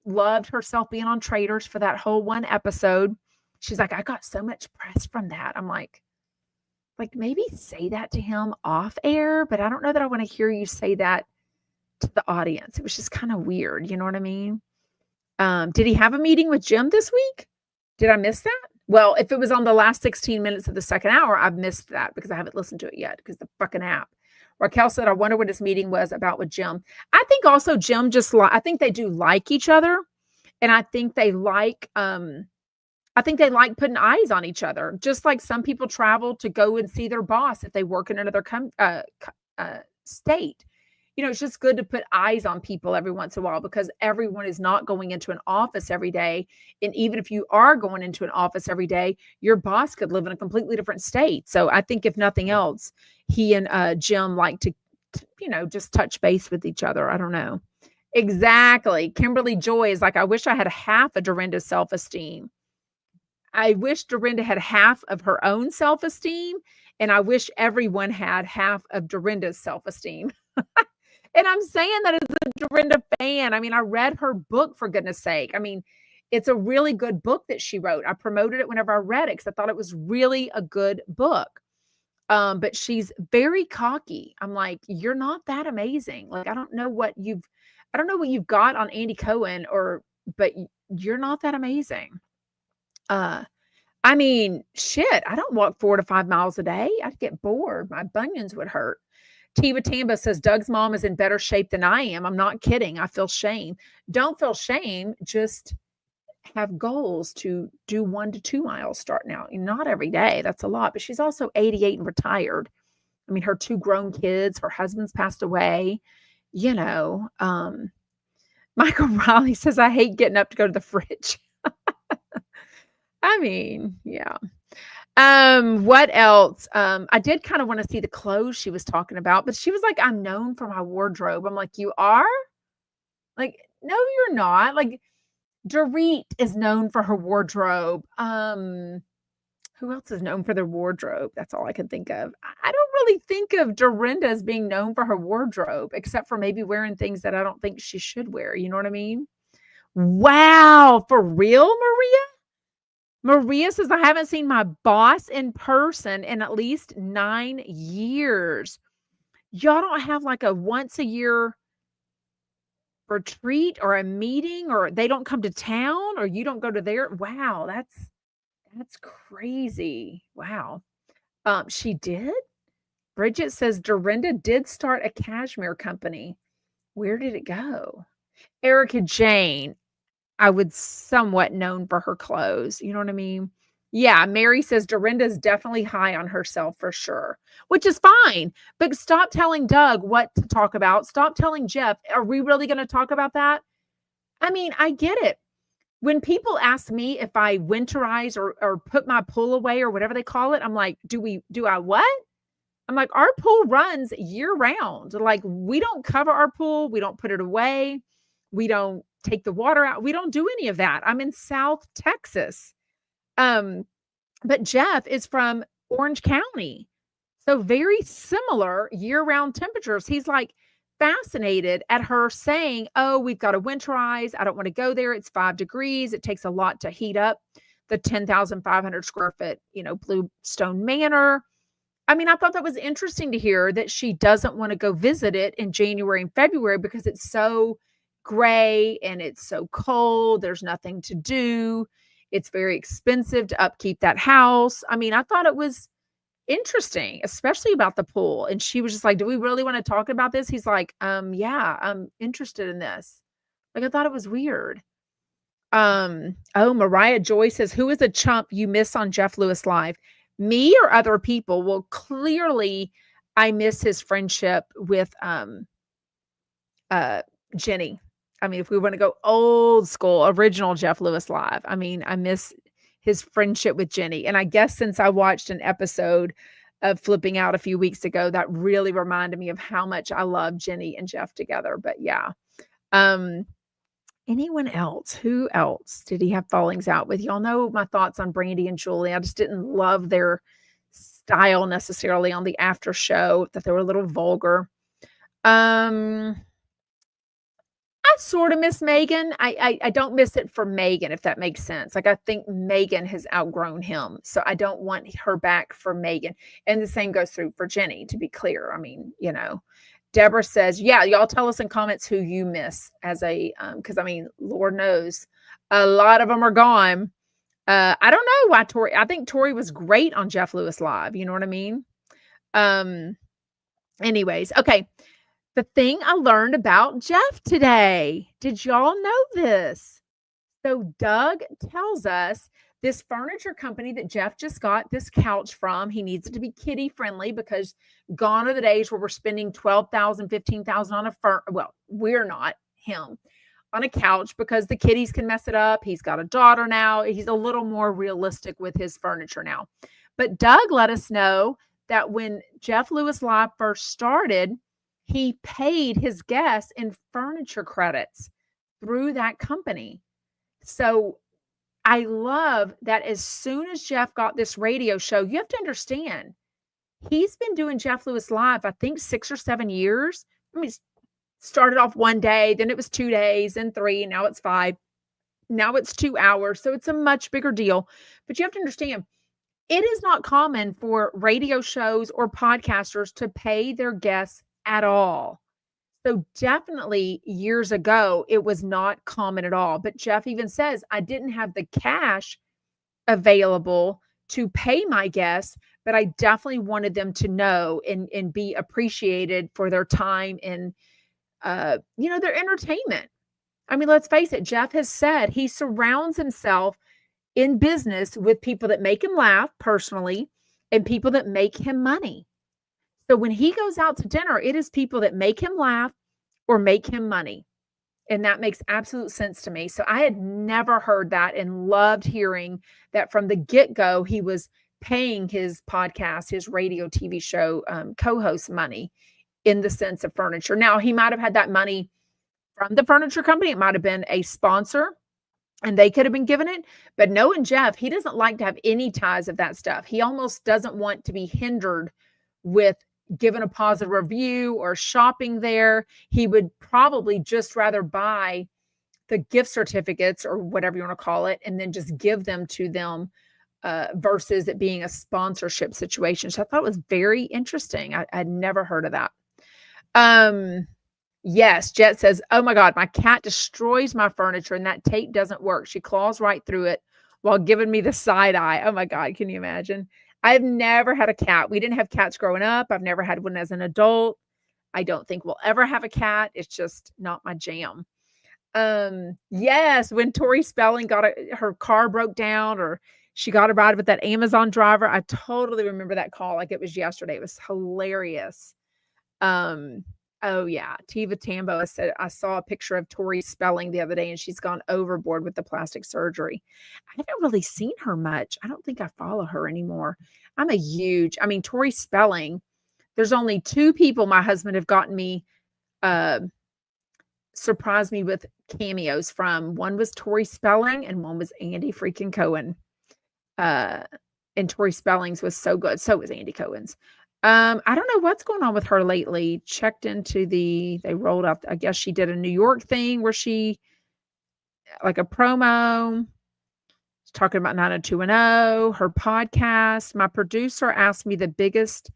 loved herself being on Traitors for that whole one episode. She's like, I got so much press from that. I'm like maybe say that to him off air, but I don't know that I want to hear you say that to the audience. It was just kind of weird. You know what I mean? Did he have a meeting with Jim this week? Did I miss that? Well, if it was on the last 16 minutes of the second hour, I've missed that because I haven't listened to it yet because the fucking app. Raquel said, I wonder what his meeting was about with Jim. I think also Jim I think they do like each other. And I think they like putting eyes on each other. Just like some people travel to go and see their boss if they work in another state. You know, it's just good to put eyes on people every once in a while because everyone is not going into an office every day. And even if you are going into an office every day, your boss could live in a completely different state. So I think if nothing else, he and Jim like to, you know, just touch base with each other. I don't know. Exactly. Kimberly Joy is like, I wish I had half of Dorinda's self-esteem. I wish Dorinda had half of her own self-esteem. And I wish everyone had half of Dorinda's self-esteem. And I'm saying that as a Dorinda fan. I mean, I read her book, for goodness sake. I mean, it's a really good book that she wrote. I promoted it whenever I read it because I thought it was really a good book. But she's very cocky. I'm like, you're not that amazing. Like, I don't know what you've got on Andy Cohen but you're not that amazing. I mean, shit, I don't walk 4 to 5 miles a day. I'd get bored. My bunions would hurt. Tiva Tamba says, Doug's mom is in better shape than I am. I'm not kidding. I feel shame. Don't feel shame. Just have goals to do 1 to 2 miles starting out. Not every day. That's a lot. But she's also 88 and retired. I mean, her 2 grown kids, her husband's passed away. You know, Michael Riley says, I hate getting up to go to the fridge. I mean, yeah. What else? I did kind of want to see the clothes she was talking about, but she was like, I'm known for my wardrobe. I'm like, you are? Like, no, you're not. Like, Dorit is known for her wardrobe. Who else is known for their wardrobe? That's all I can think of. I don't really think of Dorinda as being known for her wardrobe, except for maybe wearing things that I don't think she should wear. You know what I mean? Wow. For real, Maria? Maria says, I haven't seen my boss in person in at least 9 years. Y'all don't have like a once a year retreat or a meeting, or they don't come to town, or you don't go to their. Wow, that's crazy. Wow. She did? Bridget says Dorinda did start a cashmere company. Where did it go? Erica Jane, I would somewhat known for her clothes. You know what I mean? Yeah. Mary says Dorinda's definitely high on herself for sure, which is fine. But stop telling Doug what to talk about. Stop telling Jeff. Are we really going to talk about that? I mean, I get it. When people ask me if I winterize or put my pool away or whatever they call it, I'm like, do I what? I'm like, our pool runs year round. Like, we don't cover our pool. We don't put it away. We don't take the water out. We don't do any of that. I'm in South Texas. But Jeff is from Orange County. So very similar year-round temperatures. He's like fascinated at her saying, oh, we've got to winterize. I don't want to go there. It's 5 degrees. It takes a lot to heat up the 10,500 square foot, Bluestone Manor. I mean, I thought that was interesting to hear that she doesn't want to go visit it in January and February because it's so gray and it's so cold. There's nothing to do. It's very expensive to upkeep that house. I mean, I thought it was interesting, especially about the pool. And she was just like, do we really want to talk about this? He's like, yeah, I'm interested in this. Like, I thought it was weird. Mariah Joy says, who is a chump you miss on Jeff Lewis Live? Me or other people? Well, clearly I miss his friendship with Jenny. I mean, if we want to go old school, original Jeff Lewis Live, I mean, I miss his friendship with Jenny. And I guess since I watched an episode of Flipping Out a few weeks ago, that really reminded me of how much I love Jenny and Jeff together. But yeah. Anyone else? Who else did he have fallings out with? Y'all know my thoughts on Brandi and Julie. I just didn't love their style necessarily on the after show, that they were a little vulgar. I sort of miss Megan. I don't miss it for Megan, if that makes sense. Like, I think Megan has outgrown him. So I don't want her back for Megan. And the same goes through for Jenny, to be clear. I mean, Deborah says, yeah, y'all tell us in comments who you miss as a, because I mean, Lord knows a lot of them are gone. I don't know why Tori, I think Tori was great on Jeff Lewis Live. You know what I mean? Anyways, okay. The thing I learned about Jeff today. Did y'all know this? So Doug tells us this furniture company that Jeff just got this couch from, he needs it to be kiddie friendly because gone are the days where we're spending $12,000, $15,000 on well, we're not, him, on a couch because the kiddies can mess it up. He's got a daughter now. He's a little more realistic with his furniture now. But Doug let us know that when Jeff Lewis Live first started, he paid his guests in furniture credits through that company. So I love that as soon as Jeff got this radio show, you have to understand, he's been doing Jeff Lewis Live, I think 6 or 7 years. I mean, started off one day, then it was 2 days, then 3, now it's 5. Now it's 2 hours. So it's a much bigger deal. But you have to understand, it is not common for radio shows or podcasters to pay their guests at all. So definitely years ago, it was not common at all. But Jeff even says, I didn't have the cash available to pay my guests, but I definitely wanted them to know and be appreciated for their time and, their entertainment. I mean, let's face it, Jeff has said he surrounds himself in business with people that make him laugh personally and people that make him money. So when he goes out to dinner, it is people that make him laugh or make him money. And that makes absolute sense to me. So I had never heard that and loved hearing that from the get-go, he was paying his podcast, his radio TV show co-host money in the sense of furniture. Now, he might have had that money from the furniture company. It might have been a sponsor and they could have been given it. But knowing Jeff, he doesn't like to have any ties of that stuff. He almost doesn't want to be hindered with given a positive review or shopping there. He would probably just rather buy the gift certificates or whatever you want to call it and then just give them to them versus it being a sponsorship situation. So I thought it was very interesting. I'd never heard of that. Yes, Jet says, oh my God, my cat destroys my furniture and that tape doesn't work. She claws right through it while giving me the side eye. Oh my God, can you imagine? I've never had a cat. We didn't have cats growing up. I've never had one as an adult. I don't think we'll ever have a cat. It's just not my jam. Yes, when Tori Spelling her car broke down or she got a ride with that Amazon driver, I totally remember that call like it was yesterday. It was hilarious. Oh yeah, Tiva Tambo said, I saw a picture of Tori Spelling the other day and she's gone overboard with the plastic surgery. I haven't really seen her much. I don't think I follow her anymore. Tori Spelling, there's only 2 people my husband have gotten me, surprised me with cameos from. One was Tori Spelling and one was Andy freaking Cohen. And Tori Spelling's was so good. So was Andy Cohen's. I don't know what's going on with her lately. Checked into they rolled up, I guess she did a New York thing where she, like a promo, talking about 90210, her podcast. My producer asked me the biggest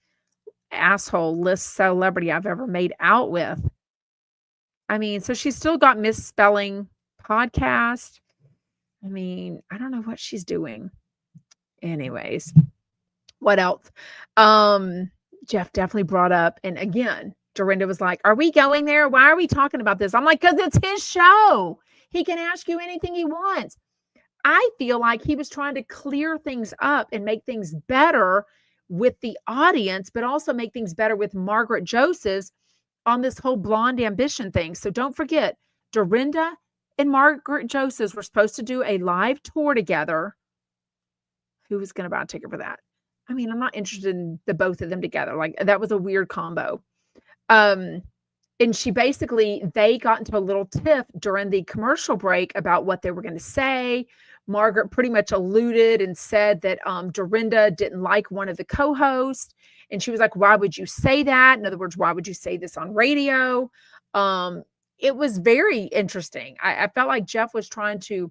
asshole list celebrity I've ever made out with. I mean, so she's still got misspelling podcast. I mean, I don't know what she's doing. Anyways, what else? Jeff definitely brought up, and again, Dorinda was like, are we going there? Why are we talking about this? I'm like, because it's his show. He can ask you anything he wants. I feel like he was trying to clear things up and make things better with the audience, but also make things better with Margaret Josephs on this whole Blonde Ambition thing. So don't forget, Dorinda and Margaret Josephs were supposed to do a live tour together. Who was going to buy a ticket for that? I mean, I'm not interested in the both of them together. Like, that was a weird combo. And they got into a little tiff during the commercial break about what they were going to say. Margaret pretty much alluded and said that Dorinda didn't like one of the co-hosts. And she was like, why would you say that? In other words, why would you say this on radio? It was very interesting. I felt like Jeff was trying to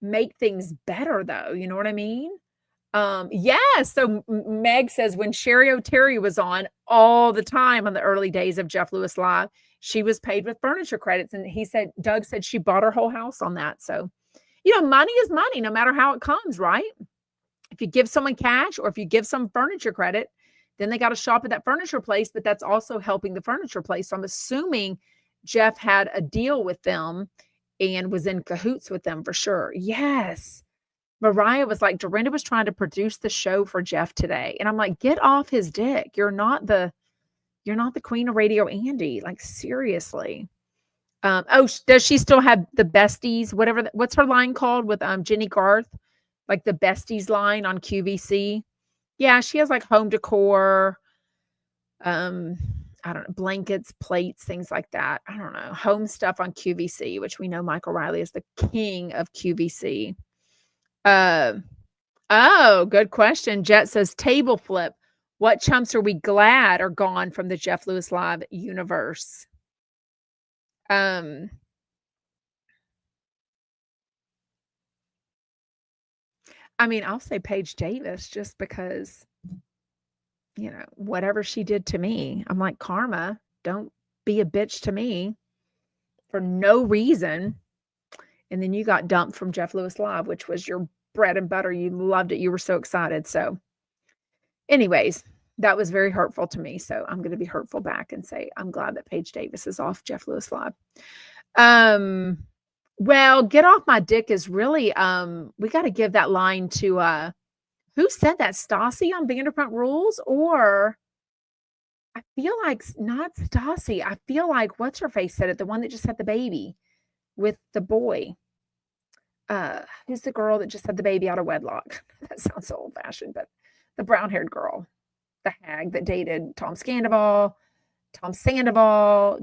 make things better, though. You know what I mean? Yes. So Meg says when Sherry O'Terry was on all the time on the early days of Jeff Lewis Live, she was paid with furniture credits. And Doug said she bought her whole house on that. So, money is money, no matter how it comes, right? If you give someone cash or if you give some furniture credit, then they got to shop at that furniture place, but that's also helping the furniture place. So I'm assuming Jeff had a deal with them and was in cahoots with them for sure. Yes. Mariah was like, Dorinda was trying to produce the show for Jeff today. And I'm like, get off his dick. You're not the queen of radio, Andy. Like, seriously. Does she still have the besties? What's her line called with Jenny Garth? Like the besties line on QVC. Yeah, she has like home decor, I don't know, blankets, plates, things like that. I don't know. Home stuff on QVC, which we know Michael Riley is the king of QVC. Good question. Jet says table flip. What chumps are we glad are gone from the Jeff Lewis Live universe? I mean, I'll say Paige Davis just because, whatever she did to me. I'm like, karma, don't be a bitch to me for no reason. And then you got dumped from Jeff Lewis Live, which was your bread and butter. You loved it. You were so excited. So anyways, that was very hurtful to me. So I'm going to be hurtful back and say, I'm glad that Paige Davis is off Jeff Lewis Live. Well, get off my dick is really, we got to give that line to, who said that? Stassi on Vanderpump Rules? Or I feel like not Stassi. I feel like what's her face said it, the one that just had the baby with the boy. Who's the girl that just had the baby out of wedlock? That sounds so old fashioned, but the brown haired girl, the hag that dated Tom Sandoval,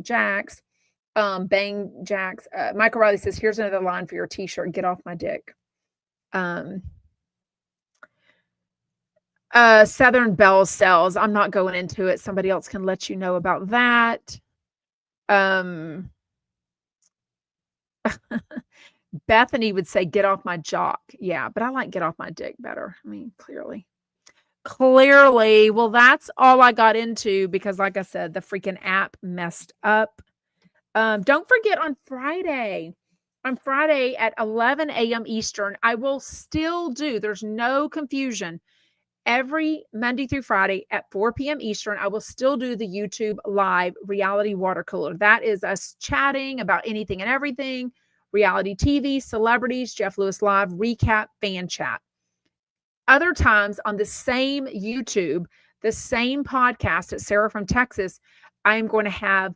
Jax, Bang Jax. Michael Riley says, here's another line for your t-shirt. Get off my dick. Southern Belle sells. I'm not going into it. Somebody else can let you know about that. Bethany would say, get off my jock. Yeah, but I like get off my dick better. I mean, clearly. Well, that's all I got into because, like I said, the freaking app messed up. Don't forget on Friday at 11 a.m. Eastern, I will still do, there's no confusion. Every Monday through Friday at 4 p.m. Eastern, I will still do the YouTube live reality water cooler. That is us chatting about anything and everything, reality TV, celebrities, Jeff Lewis Live, recap, fan chat. Other times on the same YouTube, the same podcast at Sarah from Texas, I am going to have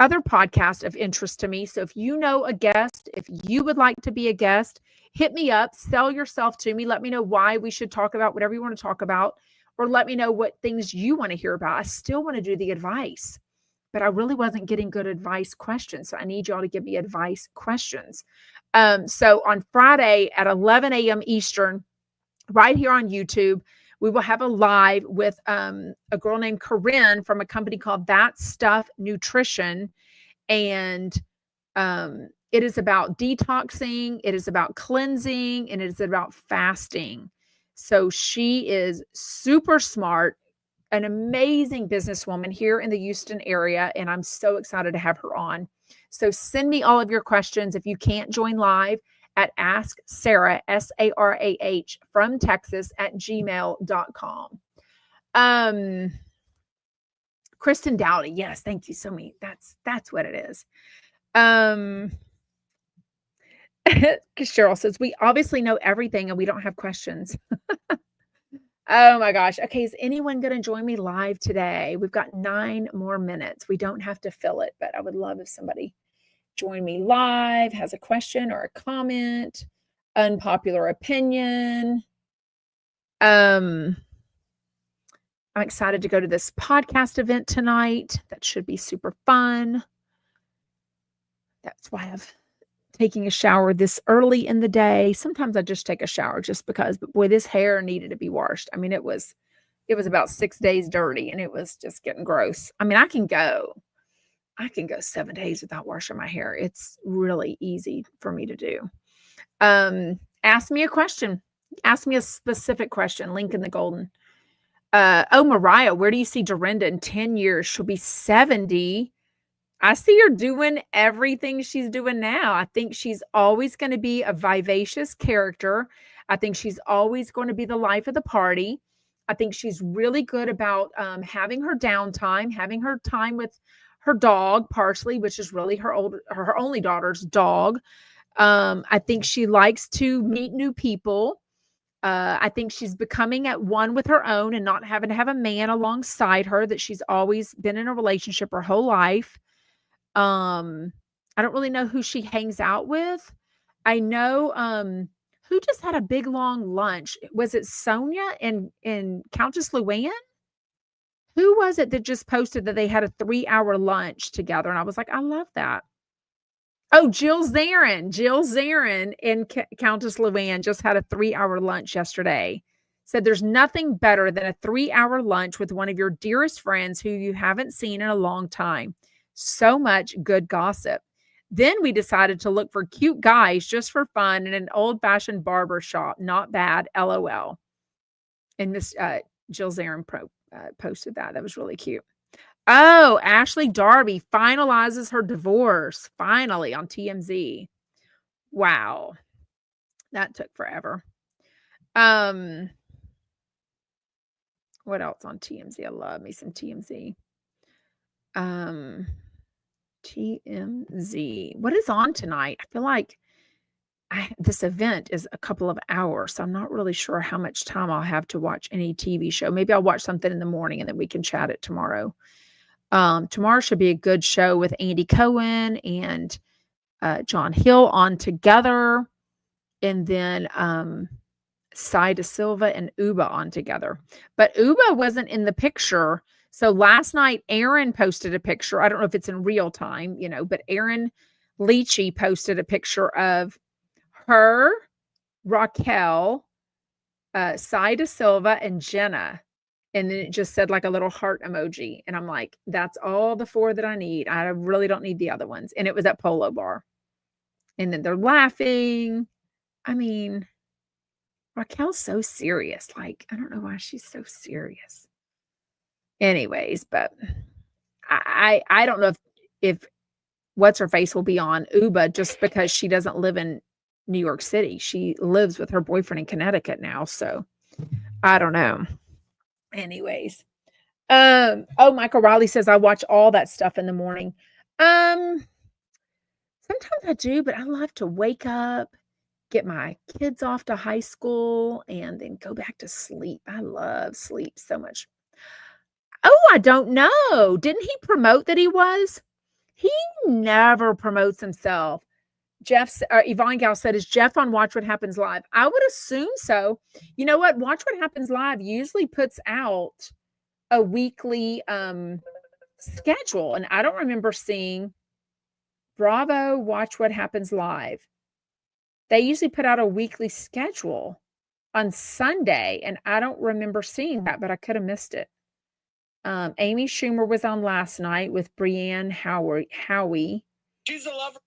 other podcasts of interest to me. So if you know a guest, if you would like to be a guest, hit me up, sell yourself to me. Let me know why we should talk about whatever you want to talk about, or let me know what things you want to hear about. I still want to do the advice, but I really wasn't getting good advice questions. So I need y'all to give me advice questions. So on Friday at 11 a.m. Eastern, right here on YouTube, we will have a live with a girl named Corinne from a company called That Stuff Nutrition. And it is about detoxing, it is about cleansing, and it is about fasting. So she is super smart, an amazing businesswoman here in the Houston area, and I'm so excited to have her on. So send me all of your questions if you can't join live at Ask Sarah, Sarah, from Texas at gmail.com. Kristen Dowdy. Yes. Thank you so much. That's what it is. Cheryl says, we obviously know everything and we don't have questions. Oh my gosh. Okay. Is anyone going to join me live today? We've got 9 more minutes. We don't have to fill it, but I would love if somebody join me live, has a question or a comment, unpopular opinion. I'm excited to go to this podcast event tonight. That should be super fun. That's why I'm taking a shower this early in the day. Sometimes I just take a shower just because, but boy, this hair needed to be washed. I mean, it was about 6 days dirty and it was just getting gross. I mean, I can go 7 days without washing my hair. It's really easy for me to do. Ask me a question. Ask me a specific question. Link in the golden. Oh, Mariah, where do you see Dorinda in 10 years? She'll be 70. I see her doing everything she's doing now. I think she's always going to be a vivacious character. I think she's always going to be the life of the party. I think she's really good about having her downtime, having her time with her dog, Parsley, which is really her only daughter's dog. I think she likes to meet new people. I think she's becoming at one with her own and not having to have a man alongside her, that she's always been in a relationship her whole life. I don't really know who she hangs out with. I know who just had a big long lunch. Was it Sonia and Countess Luann? Who was it that just posted that they had a 3-hour lunch together? And I was like, I love that. Oh, Jill Zarin. Jill Zarin and Countess Luann just had a 3-hour lunch yesterday. Said there's nothing better than a 3-hour lunch with one of your dearest friends who you haven't seen in a long time. So much good gossip. Then we decided to look for cute guys just for fun in an old-fashioned barber shop. Not bad, LOL. And Miss Jill Zarin posted that. That was really cute. Oh, Ashley Darby finalizes her divorce finally on TMZ. Wow. That took forever. What else on TMZ? I love me some TMZ. TMZ. What is on tonight? I feel like this event is a couple of hours, so I'm not really sure how much time I'll have to watch any TV show. Maybe I'll watch something in the morning and then we can chat it tomorrow. Tomorrow should be a good show with Andy Cohen and John Hill on together, and then Sai Da Silva and Uba on together. But Uba wasn't in the picture. So last night, Aaron posted a picture. I don't know if it's in real time, but Aaron Leachy posted a picture of her, Raquel, Sai Da Silva, and Jenna. And then it just said like a little heart emoji. And I'm like, that's all the 4 that I need. I really don't need the other ones. And it was at Polo Bar. And then they're laughing. I mean, Raquel's so serious. Like, I don't know why she's so serious. Anyways, but I don't know if what's her face will be on Uba just because she doesn't live in New York City. She lives with her boyfriend in Connecticut now. So I don't know. Anyways, Michael Riley says I watch all that stuff in the morning. Sometimes I do, but I love to wake up, get my kids off to high school, and then go back to sleep. I love sleep so much. Oh, I don't know. Didn't he promote that he was? He never promotes himself. Yvonne Gal said, is Jeff on Watch What Happens Live? I would assume so. You know what? Watch What Happens Live usually puts out a weekly schedule. And I don't remember seeing Bravo Watch What Happens Live. They usually put out a weekly schedule on Sunday. And I don't remember seeing that, but I could have missed it. Amy Schumer was on last night with Brianne Howie. She's a lover.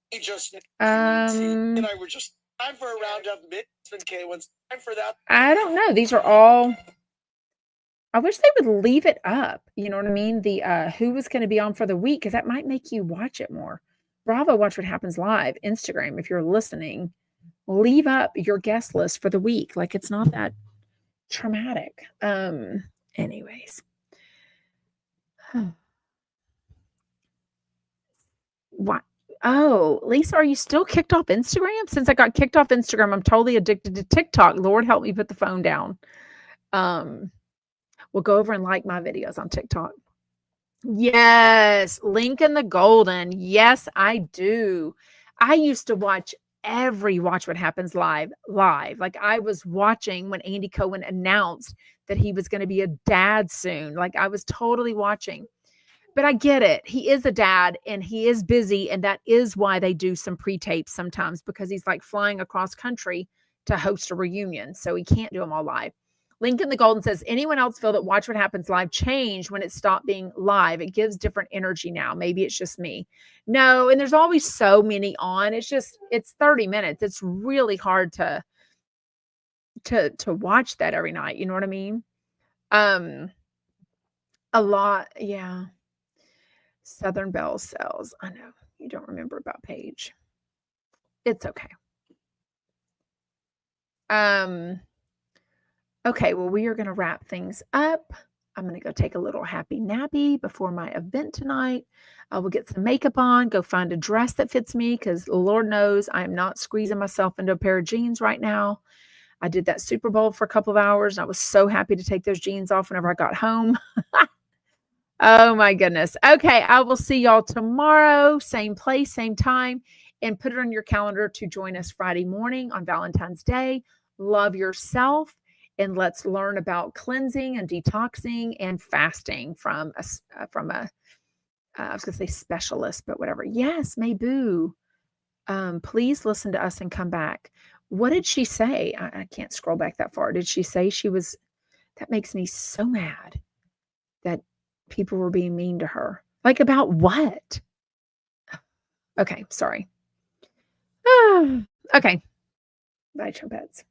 And I were just time for a roundup. Time for that. I don't know. These are all. I wish they would leave it up. You know what I mean? The who was going to be on for the week, because that might make you watch it more. Bravo, Watch What Happens Live. Instagram, if you're listening, leave up your guest list for the week. Like, it's not that traumatic. Anyways. What? Oh, Lisa, are you still kicked off Instagram? Since I got kicked off Instagram, I'm totally addicted to TikTok. Lord, help me put the phone down. We'll go over and like my videos on TikTok. Yes, link in the golden. Yes, I do. I used to watch every Watch What Happens live. Like, I was watching when Andy Cohen announced that he was going to be a dad soon. Like, I was totally watching. But I get it. He is a dad and he is busy. And that is why they do some pre-tapes sometimes, because he's like flying across country to host a reunion. So he can't do them all live. Lincoln the Golden says, anyone else feel that Watch What Happens Live changed when it stopped being live? It gives different energy now. Maybe it's just me. No. And there's always so many on. It's 30 minutes. It's really hard to to watch that every night. You know what I mean? A lot. Yeah. Southern Belle sells. I know you don't remember about Paige. It's okay. Okay, well, we are going to wrap things up. I'm going to go take a little happy nappy before my event tonight. I will get some makeup on, go find a dress that fits me, because Lord knows I am not squeezing myself into a pair of jeans right now. I did that Super Bowl for a couple of hours, and I was so happy to take those jeans off whenever I got home. Oh my goodness. Okay, I will see y'all tomorrow, same place, same time, and put it on your calendar to join us Friday morning on Valentine's Day. Love yourself, and let's learn about cleansing and detoxing and fasting from a I was going to say specialist, but whatever. Yes, Mayboo. Please listen to us and come back. What did she say? I can't scroll back that far. Did she say she was, that makes me so mad that people were being mean to her. Like, about what? Okay, sorry. Okay. Bye, Trumpets.